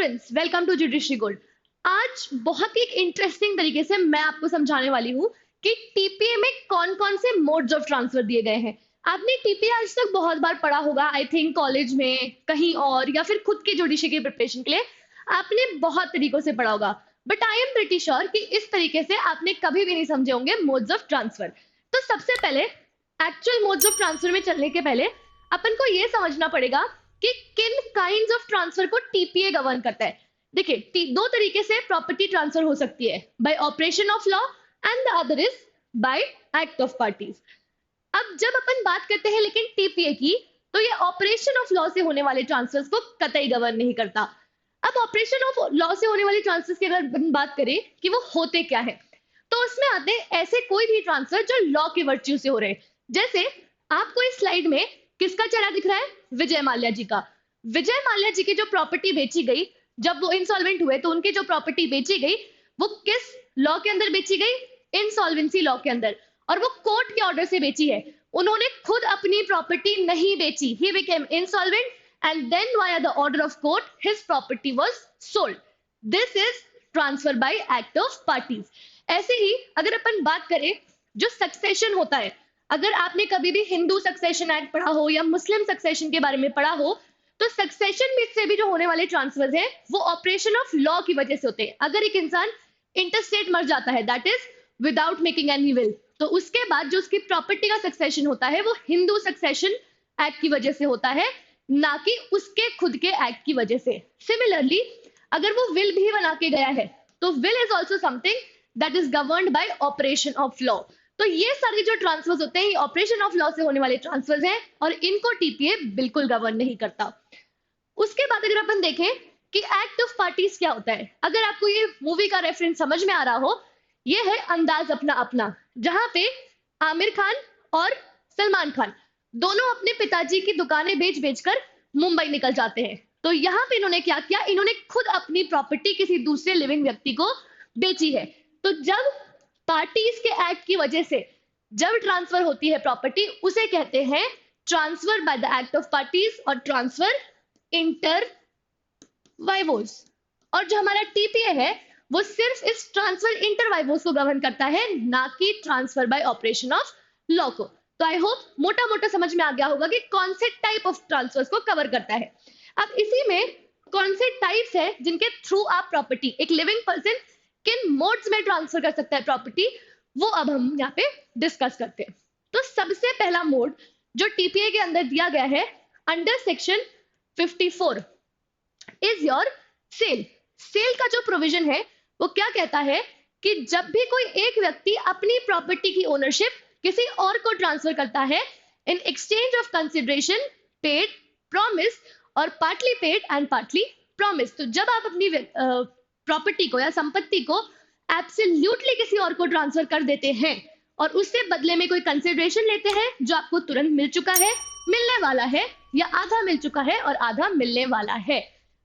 Students, welcome to Judiciary Gold. आज बहुत ही interesting तरीके से मैं आपको समझाने वाली हूँ कि टीपीए में कौन कौन से मोड्स ऑफ ट्रांसफर दिए गए हैं। आपने टीपीए आज तक बहुत बार पढ़ा होगा, आई थिंक कॉलेज में कहीं और या फिर खुद की जुडिशरी की प्रिपरेशन के लिए आपने बहुत तरीकों से पढ़ा होगा, but I am pretty sure कि इस तरीके से आपने कभी भी नहीं समझे होंगे मोड्स ऑफ ट्रांसफर। तो सबसे पहले एक्चुअल मोड्स ऑफ ट्रांसफर में चलने के पहले अपन को ये समझना पड़ेगा कि किन काइंड्स ऑफ ट्रांसफर को टीपीए गवर्न करता है। देखिए, दो तरीके से प्रॉपर्टी ट्रांसफर हो सकती है, bye operation of law and the other is by act of parties. अब जब अपन बात करते हैं लेकिन टीपीए की, तो ये ऑपरेशन ऑफ लॉ से होने वाले ट्रांसफर्स को कतई गवर्न नहीं करता। अब ऑपरेशन ऑफ लॉ से होने वाली ट्रांसफर्स की अगर अपन बात करें कि वो होते क्या है, तो उसमें आते हैं ऐसे कोई भी ट्रांसफर जो लॉ के वर्च्यू से हो रहे हैं। जैसे आपको इस स्लाइड में किसका चेहरा दिख रहा है? विजय माल्या जी का। विजय माल्या जी की जो प्रॉपर्टी बेची गई, जब वो इंसॉल्वेंट हुए तो उनकी जो प्रॉपर्टी बेची गई वो किस लॉ के अंदर बेची गई? इंसॉल्वेंसी लॉ के अंदर। और वो कोर्ट के ऑर्डर से बेची है, उन्होंने खुद अपनी प्रॉपर्टी नहीं बेची। He became insolvent and then via the order of court his property was sold. This is transfer by act of parties. ऐसे ही अगर अपन बात करें जो सक्सेशन होता है, अगर आपने कभी भी हिंदू सक्सेशन एक्ट पढ़ा हो या मुस्लिम सक्सेशन के बारे में पढ़ा हो, तो सक्सेशन में से भी जो होने वाले ट्रांसफर्स हैं वो ऑपरेशन ऑफ लॉ की वजह से होते हैं। अगर एक इंसान इंटरस्टेट मर जाता है, that is without making any will, तो उसके बाद जो उसकी प्रॉपर्टी का सक्सेशन होता है वो हिंदू सक्सेशन एक्ट की वजह से होता है, ना कि उसके खुद के एक्ट की वजह से। सिमिलरली अगर वो विल भी बना के गया है, तो will is also something that is governed bye operation of law. तो ये सारे जो ट्रांसफर्स होते हैं ये ऑपरेशन ऑफ लॉ से होने वाले ट्रांसफर्स हैं और इनको टीपीए बिल्कुल गवर्न नहीं करता। उसके बाद अगर अपन देखें कि एक्ट ऑफ पार्टीज क्या होता है, अगर आपको ये मूवी का रेफरेंस समझ में आ रहा हो, ये है अंदाज अपना अपना, जहां पे आमिर खान और सलमान खान दोनों अपने पिताजी की दुकानें बेच बेचकर मुंबई निकल जाते हैं। तो यहाँ पे इन्होंने क्या किया? इन्होंने खुद अपनी प्रॉपर्टी किसी दूसरे लिविंग व्यक्ति को बेची है। तो जब पार्टीज के एक्ट की वजह से जब ट्रांसफर होती है प्रॉपर्टी, उसे कहते हैं transfer by the act of parties और ट्रांसफर इंटर वाइवोस। और जो हमारा टीपीए है वो सिर्फ इस ट्रांसफर इंटर वाइवोस को गवर्न करता है, ना कि transfer by operation of law को। तो आई होप मोटा मोटा समझ में आ गया होगा कि कौन से टाइप ऑफ ट्रांसफर्स को कवर करता है। अब इसी में कौन से टाइप्स है जिनके थ्रू आप प्रॉपर्टी, एक लिविंग पर्सन किन मोड्स में ट्रांसफर कर सकता है प्रॉपर्टी, वो अब हम यहाँ पे डिस्कस करते हैं। तो सबसे पहला मोड जो टीपीए के अंदर दिया गया है under section 54 is your sale. Sale का जो प्रोविजन है वो क्या कहता है कि जब भी कोई एक व्यक्ति अपनी प्रॉपर्टी की ओनरशिप किसी और को ट्रांसफर करता है in exchange of consideration, paid, promise और partly paid and partly promise. तो जब आप अपनी प्रॉपर्टी को या संपत्ति को एब्सोल्युटली किसी और को ट्रांसफर कर देते हैं और उससे बदले में कोई कंसिडरेशन लेते हैं जो आपको तुरंत मिल चुका है, मिलने वाला है, या आधा मिल चुका है और आधा मिलने वाला है,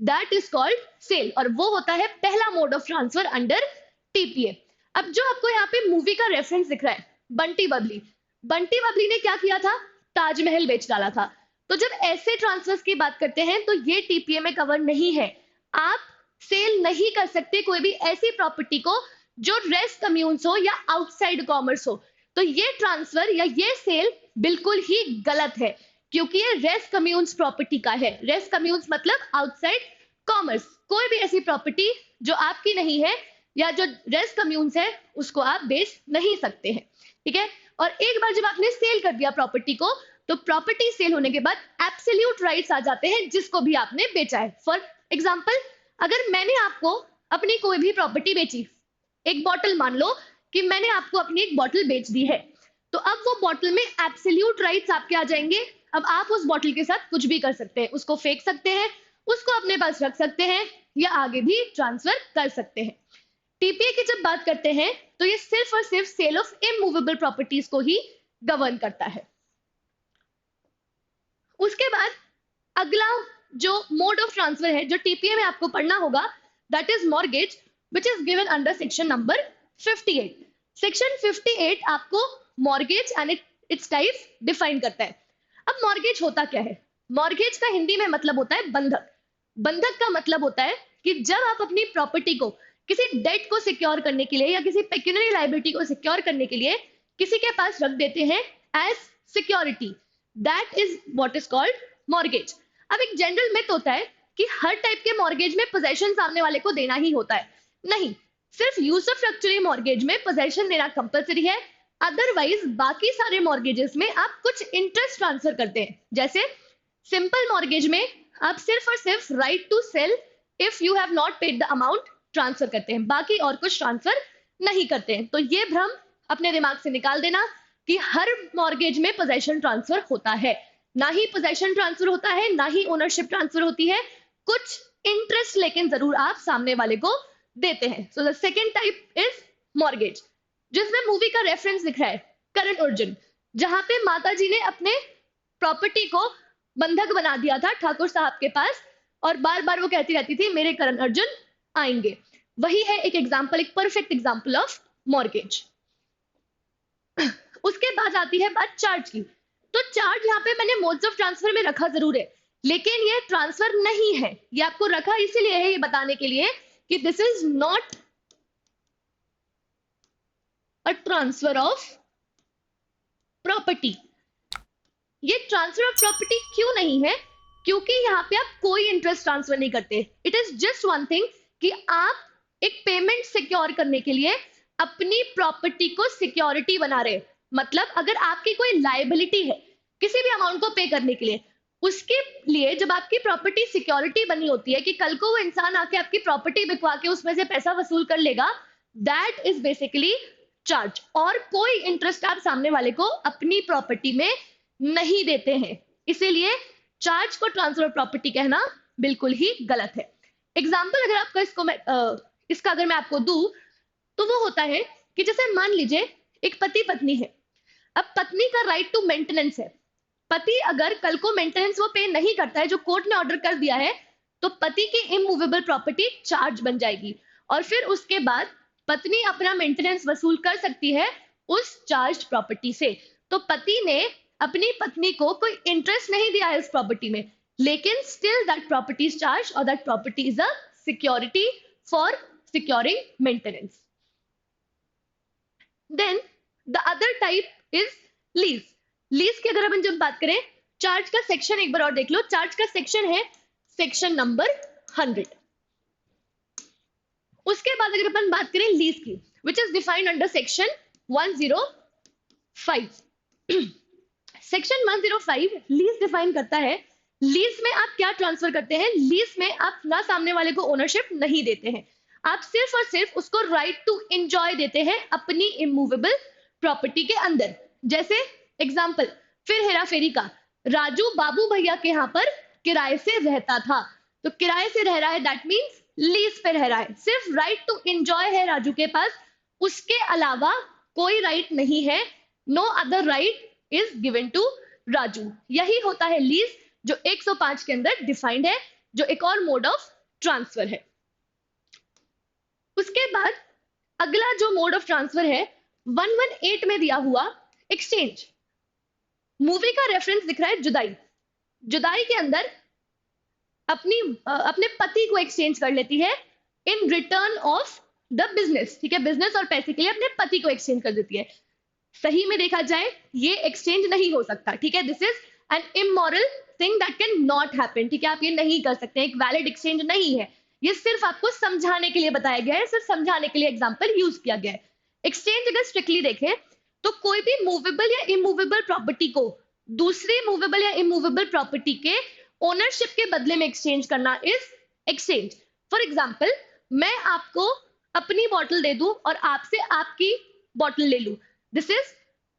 दैट इज कॉल्ड सेल। और वो होता है पहला mode of transfer under TPA. अब जो आपको यहाँ पे मूवी का रेफरेंस दिख रहा है, बंटी बबली, बंटी बबली ने क्या किया था? ताजमहल बेच डाला था। तो जब ऐसे ट्रांसफर्स की बात करते हैं तो ये टीपीए में कवर नहीं है। आप सेल नहीं कर सकते कोई भी ऐसी प्रॉपर्टी को जो रेस कम्यून्स हो या आउटसाइड कॉमर्स हो। तो ये ट्रांसफर या ये सेल बिल्कुल ही गलत है, क्योंकि ये रेस कम्यून्स प्रॉपर्टी का है। रेस कम्यून्स मतलब आउटसाइड कॉमर्स। कोई भी ऐसी प्रॉपर्टी जो आपकी नहीं है या जो रेस कम्यून्स है उसको आप बेच नहीं सकते हैं, ठीक है। और एक बार जब आपने सेल कर दिया प्रॉपर्टी को, तो प्रॉपर्टी सेल होने के बाद एब्सोल्यूट राइट्स आ जाते हैं जिसको भी आपने बेचा है। फॉर एग्जाम्पल, अगर मैंने आपको अपनी कोई भी प्रॉपर्टी बेची, एक बॉटल, मान लो कि मैंने आपको अपनी एक बॉटल बेच दी है, तो अब वो बॉटल में एब्सोल्यूट राइट्स आपके आ जाएंगे। अब आप उस बॉटल के साथ कुछ भी कर सकते हैं, उसको फेंक सकते हैं, उसको अपने पास रख सकते हैं या आगे भी ट्रांसफर कर सकते हैं। टीपीए की जब बात करते हैं तो ये सिर्फ और सिर्फ सेल ऑफ इमूवेबल प्रॉपर्टीज को ही गवर्न करता है। उसके बाद अगला जो मोड ऑफ ट्रांसफर है जो टीपीए में आपको पढ़ना होगा, that is mortgage, which is given under section number 58। Section 58 आपको mortgage and its types define करता है। अब मॉर्गेज होता क्या है? मॉर्गेज का हिंदी में मतलब होता है बंधक। बंधक का मतलब होता है कि जब आप अपनी प्रॉपर्टी को किसी डेट को सिक्योर करने के लिए या किसी पेक्यूनियरी लायबिलिटी को सिक्योर करने के लिए किसी के पास रख देते हैं as security, that is what is called mortgage. अब एक जनरल मिथ होता है कि हर टाइप के मॉर्गेज में पोजेशन सामने वाले को देना ही होता है। नहीं, सिर्फ यूसुफ्रक्चुअरी मॉर्गेज में पोजेशन देना कंपलसरी है, अदरवाइज बाकी सारे मॉर्गेजेस में आप कुछ इंटरेस्ट ट्रांसफर करते हैं। जैसे सिंपल मॉर्गेज में आप सिर्फ और सिर्फ right to sale if you have not paid the amount transfer करते हैं, बाकी और कुछ ट्रांसफर नहीं करते हैं। तो ये भ्रम अपने दिमाग से निकाल देना कि हर मॉर्गेज में पोजेशन ट्रांसफर होता है। ना ही पोजेशन ट्रांसफर होता है, ना ही ओनरशिप ट्रांसफर होती है, कुछ इंटरेस्ट लेकिन जरूर आप सामने वाले को देते हैं। So the second type is mortgage, जिसमें मूवी का रेफरेंस दिख रहा है करण अर्जुन, जहां पे माता जी ने अपने प्रॉपर्टी को बंधक बना दिया था ठाकुर साहब के पास, और बार बार वो कहती रहती थी मेरे करण अर्जुन आएंगे। वही है एक एग्जाम्पल, एक परफेक्ट एग्जाम्पल ऑफ मॉर्गेज। उसके बाद आती है बात चार्ज की। तो चार्ज यहाँ पे मैंने मोड्स ऑफ ट्रांसफर में रखा जरूर है, लेकिन ये ट्रांसफर नहीं है। ये आपको रखा इसीलिए है, ये बताने के लिए कि this is not a transfer of property. ये ट्रांसफर ऑफ प्रॉपर्टी क्यों नहीं है? क्योंकि यहाँ पे आप कोई इंटरेस्ट ट्रांसफर नहीं करते। It is just one thing कि आप एक पेमेंट सिक्योर करने के लिए अपनी प्रॉपर्टी को सिक्योरिटी बना रहे। मतलब अगर आपकी कोई लायबिलिटी है किसी भी अमाउंट को पे करने के लिए, उसके लिए जब आपकी प्रॉपर्टी सिक्योरिटी बनी होती है कि कल को वो इंसान आके आपकी प्रॉपर्टी बिकवा के उसमें से पैसा वसूल कर लेगा, दैट इज बेसिकली चार्ज। और कोई इंटरेस्ट आप सामने वाले को अपनी प्रॉपर्टी में नहीं देते हैं, इसीलिए चार्ज को ट्रांसफर ऑफ प्रॉपर्टी कहना बिल्कुल ही गलत है। एग्जाम्पल अगर आपका इसका अगर मैं आपको दूं तो वो होता है कि जैसे मान लीजिए एक पति पत्नी है। अब पत्नी का राइट टू मेंटेनेंस है। पति अगर कल को मेंटेनेंस वो पे नहीं करता है जो कोर्ट ने ऑर्डर कर दिया है, तो पति की इमूवेबल प्रॉपर्टी चार्ज बन जाएगी, और फिर उसके बाद पत्नी अपना मेंटेनेंस वसूल कर सकती है उस चार्ज प्रॉपर्टी से। तो पति ने अपनी पत्नी को कोई इंटरेस्ट नहीं दिया है उस प्रॉपर्टी में, लेकिन still that property is charge और that property is a security for securing maintenance. Then the other type is lease. Lease की अगर अपन जब बात करें, चार्ज का सेक्शन एक बार और देख लो। चार्ज का सेक्शन है सेक्शन नंबर 100। उसके बाद अगर अपन बात करें लीज की, which is defined under section 105। Section 105 lease define करता है लीज में आप क्या ट्रांसफर करते हैं। लीज में आप ना सामने वाले को ओनरशिप नहीं देते हैं, आप सिर्फ और सिर्फ उसको राइट टू एंजॉय देते हैं अपनी इमूवेबल प्रॉपर्टी के अंदर। जैसे एग्जांपल फिर हेरा फेरी का, राजू बाबू भैया के यहाँ पर किराए से रहता था, तो किराए से रह रहा है दैट मींस लीज पे रह रहा है, सिर्फ राइट टू एंजॉय है राजू के पास, उसके अलावा कोई राइट नहीं है। No other right is given to Raju. यही होता है लीज, जो 105 के अंदर डिफाइंड है, जो एक और मोड ऑफ ट्रांसफर है। उसके बाद अगला जो मोड ऑफ ट्रांसफर है 118 में दिया हुआ एक्सचेंज। मूवी का रेफरेंस दिख रहा है जुदाई। जुदाई के अंदर अपने पति को एक्सचेंज कर लेती है in return of the business. ठीक है, बिजनेस और पैसे के लिए अपने पति को एक्सचेंज कर देती है। सही में देखा जाए ये एक्सचेंज नहीं हो सकता। ठीक है, this is an immoral thing that can not happen. ठीक है, आप ये नहीं कर सकते, एक वैलिड एक्सचेंज नहीं है। ये सिर्फ आपको समझाने के लिए बताया गया है, सिर्फ समझाने के लिए एग्जांपल यूज किया गया है। एक्सचेंज अगर स्ट्रिक्टली देखें तो कोई भी मूवेबल या इमूवेबल प्रॉपर्टी को दूसरी मूवेबल या इमूवेबल प्रॉपर्टी के ओनरशिप के बदले में एक्सचेंज करना इज एक्सचेंज। फॉर एग्जाम्पल, मैं आपको अपनी बॉटल दे दूं और आपसे आपकी बॉटल ले लूं, दिस इज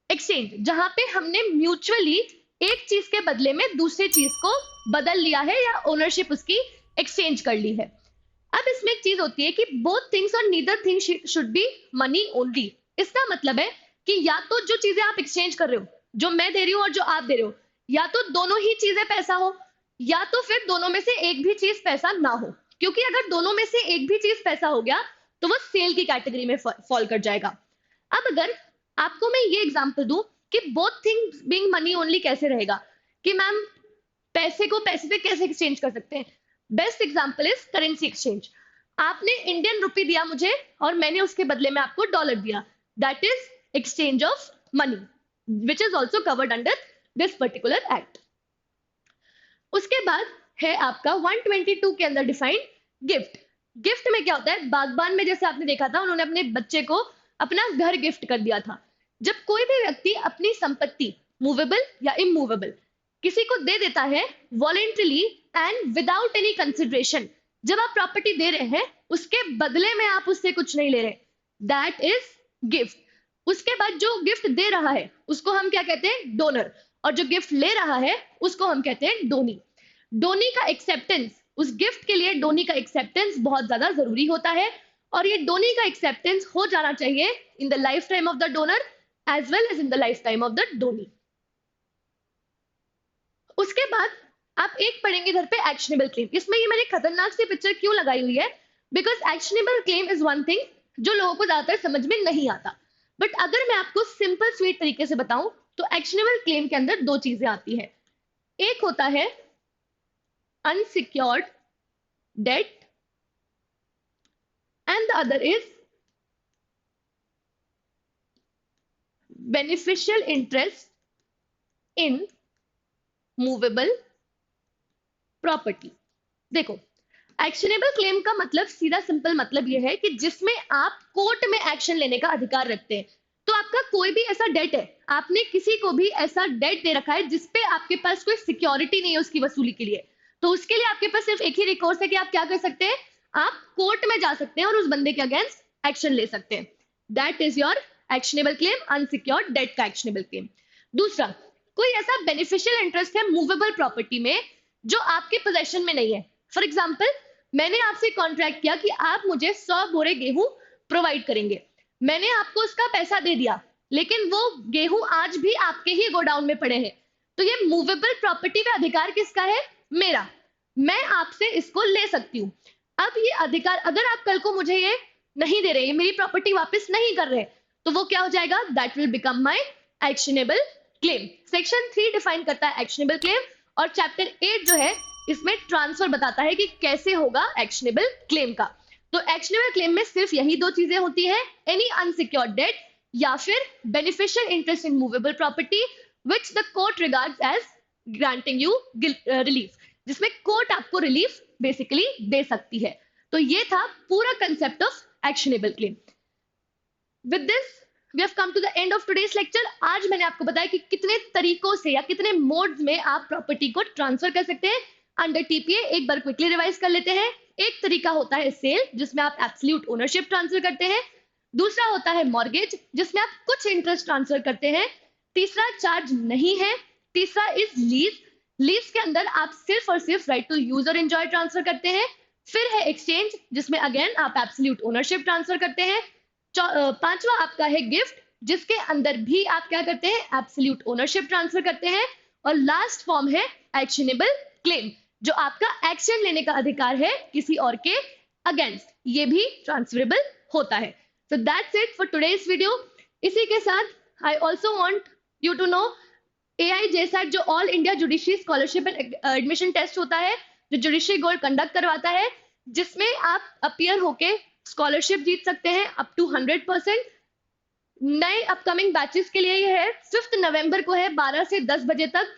एक्सचेंज, जहां पे हमने म्यूचुअली एक चीज के बदले में दूसरी चीज को बदल लिया है या ओनरशिप उसकी एक्सचेंज कर ली है। अब इसमें एक चीज होती है कि बोथ थिंग्स और neither thing should be money only. इसका मतलब है कि या तो जो चीजें आप एक्सचेंज कर रहे हो, जो मैं दे रही हूं और जो आप दे रहे हो, या तो दोनों ही चीजें पैसा हो, या तो फिर दोनों में से एक भी चीज पैसा ना हो। क्योंकि अगर दोनों में से एक भी चीज पैसा हो गया तो वो सेल की कैटेगरी में फॉल कर जाएगा। अब अगर आपको मैं ये एग्जांपल दूं कि both things being money only कैसे रहेगा, कि मैम पैसे को पैसे से कैसे एक्सचेंज कर सकते हैं। Best example is currency exchange. आपने इंडियन रुपी दिया मुझे और मैंने उसके बदले में आपको डॉलर दिया, that is exchange of money, which is also covered under this particular act. उसके बाद है आपका 122 के अंदर डिफाइंड गिफ्ट। गिफ्ट में क्या होता है, बागबान में जैसे आपने देखा था, उन्होंने अपने बच्चे को अपना घर गिफ्ट कर दिया था। जब कोई भी व्यक्ति अपनी संपत्ति मूवेबल या इमूवेबल किसी को दे देता है voluntarily and without any consideration, जब आप प्रॉपर्टी दे रहे हैं उसके बदले में आप उससे कुछ नहीं ले रहे, दैट इज गिफ्ट। उसके बाद जो गिफ्ट दे रहा है उसको हम क्या कहते हैं, डोनर, और जो गिफ्ट ले रहा है उसको हम कहते हैं डोनी। डोनी का एक्सेप्टेंस, उस गिफ्ट के लिए डोनी का एक्सेप्टेंस बहुत ज्यादा जरूरी होता है, और ये डोनी का एक्सेप्टेंस हो जाना चाहिए in the lifetime of the donor as well as in the lifetime of the donee. उसके बाद आप एक पढ़ेंगे इधर पे एक्शनेबल क्लेम। इसमें ये मैंने खतरनाक सी पिक्चर क्यों लगाई हुई है, because actionable claim is one thing जो लोगों को ज्यादातर समझ में नहीं आता, बट अगर मैं आपको सिंपल स्वीट तरीके से बताऊं तो एक्शनेबल क्लेम के अंदर दो चीजें आती है। एक होता है unsecured debt and the other is beneficial interest in movable property। देखो, एक्शनेबल क्लेम का मतलब सीधा सिंपल मतलब यह है कि जिसमें आप कोर्ट में एक्शन लेने का अधिकार रखते हैं। तो आपका कोई भी ऐसा डेट है, आपने किसी को भी ऐसा डेट दे रखा है जिसपे आपके पास कोई सिक्योरिटी नहीं है उसकी वसूली के लिए, तो उसके लिए आपके पास सिर्फ एक ही रिकोर्स है कि आप क्या कर सकते हैं, आप कोर्ट में जा सकते हैं और उस बंदे के अगेंस्ट एक्शन ले सकते हैं। That is your actionable claim, unsecured debt का एक्शनेबल क्लेम। दूसरा, कोई ऐसा बेनिफिशियल इंटरेस्ट है मूवेबल प्रॉपर्टी में जो आपके पोजेशन में नहीं है। फॉर एग्जाम्पल, मैंने आपसे कॉन्ट्रैक्ट किया कि आप मुझे 100 बोरे गेहूं प्रोवाइड करेंगे, मैंने आपको उसका पैसा दे दिया, लेकिन वो गेहूं आज भी आपके ही गोडाउन में पड़े हैं, तो ये मूवेबल प्रॉपर्टी पे अधिकार किसका है, मेरा। मैं आपसे इसको ले सकती हूँ। अब ये अधिकार अगर आप कल को मुझे ये नहीं दे रहे, मेरी प्रॉपर्टी वापस नहीं कर रहे, तो वो क्या हो जाएगा, that will become my actionable claim. Section 3 define करता है एक्शनेबल क्लेम, और चैप्टर 8 जो है इसमें ट्रांसफर बताता है कि कैसे होगा एक्शनेबल क्लेम का। तो एक्शनेबल क्लेम में सिर्फ यही दो चीजें होती है, एनी अनसिक्योर्ड डेट या फिर beneficial interest in movable property which the court regards as granting you relief, जिसमें कोर्ट आपको रिलीफ बेसिकली दे सकती है। तो ये था पूरा concept of actionable claim. With this we have come to the end of today's lecture. आज मैंने आपको बताया कि कितने तरीकों से या कितने मोड्स में आप प्रॉपर्टी को ट्रांसफर कर सकते हैं अंडर टीपीए। एक बार क्विकली रिवाइज कर लेते हैं। एक तरीका होता है सेल, जिसमें आप एब्सोल्यूट ओनरशिप ट्रांसफर करते हैं। दूसरा होता है मॉर्गेज, जिसमें आप कुछ इंटरेस्ट ट्रांसफर करते हैं। तीसरा चार्ज नहीं है। तीसरा इज लीज, लीज के अंदर आप सिर्फ और सिर्फ राइट टू यूज और एंजॉय ट्रांसफर करते हैं। फिर है एक्सचेंज, जिसमें अगेन आप एब्सोल्यूट ओनरशिप ट्रांसफर करते हैं। पांचवा आपका है गिफ्ट, जिसके अंदर भी आप क्या करते हैं, एब्सोल्यूट ओनरशिप ट्रांसफर करते हैं। और लास्ट फॉर्म है एक्शनेबल क्लेम, जो आपका एक्शन लेने का अधिकार है किसी और के अगेंस्ट, ये भी ट्रांसफरेबल होता है। So that's it for today's video. इसी के साथ I also want you to know AIJSAT जो all India judiciary scholarship and admission test होता है, जो जुडिशरी गोल्ड कंडक्ट करवाता है, जिसमें आप अपीयर होके स्कॉलरशिप जीत सकते हैं अप टू 100%। नए अपकमिंग बैचेस के लिए ये है 5 नवंबर को है, 12 से 10 बजे तक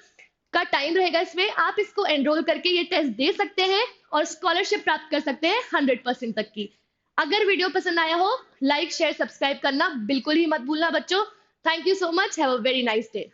का टाइम रहेगा। इसमें आप इसको एनरोल करके ये टेस्ट दे सकते हैं और स्कॉलरशिप प्राप्त कर सकते हैं 100% तक की। अगर वीडियो पसंद आया हो, लाइक शेयर सब्सक्राइब करना बिल्कुल ही मत भूलना बच्चों। Thank you so much, have a very nice day.